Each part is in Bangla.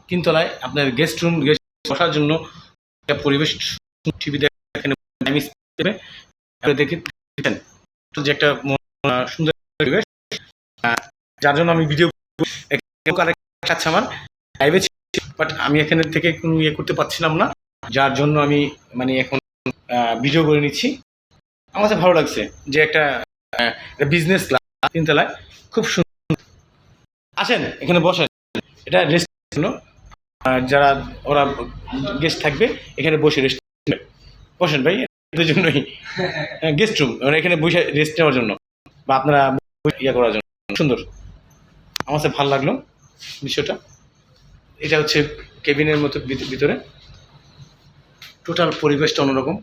তিনতলায় আপনার গেস্ট বসার জন্য একটা পরিবেশ, টিভি দেখেন, দেখে যে একটা সুন্দর পরিবেশ, যার জন্য আমি ভিডিও আচ্ছা আমার লাইভে, বাট আমি এখানে থেকে কোনো ইয়ে করতে পারছিলাম না, যার জন্য আমি মানে এখন ভিডিও করে নিচ্ছি। আমার কাছে ভালো লাগছে যে একটা বিজনেস ক্লাস তিনতলায়, খুব সুন্দর। আসেন এখানে বসেন, এটা রেস্ট জন্য, যারা ওরা গেস্ট থাকবে এখানে বসে রেস্ট বসেন ভাই, এদের জন্যই গেস্ট রুম, মানে এখানে বসে রেস্ট নেওয়ার জন্য বা আপনারা ইয়ে করার জন্য সুন্দর। আমার কাছে ভালো লাগলো বিষয়টা। এটা হচ্ছে কেবিনের মতো ভিতরে, টোটাল পরিবেশটা অন্যরকম।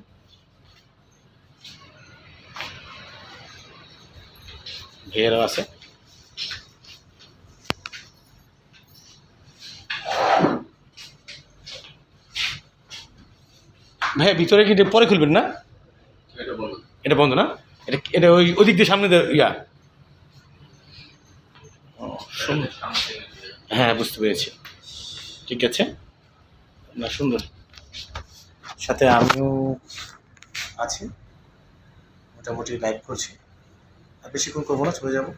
ভাইয়েরা আছে, ভাইয়া ভিতরে কি পরে খুলবেন না? এটা বন্ধ না? এটা এটা ওই ওদিক দিয়ে সামনে ইয়া, হ্যাঁ বুঝতে পেরেছি, ঠিক আছে না, সুন্দর। সাথে আমিও আছি, মোটামুটি লাইভ করছি, আর বেশিক্ষণ করবো না, চলে যাবো।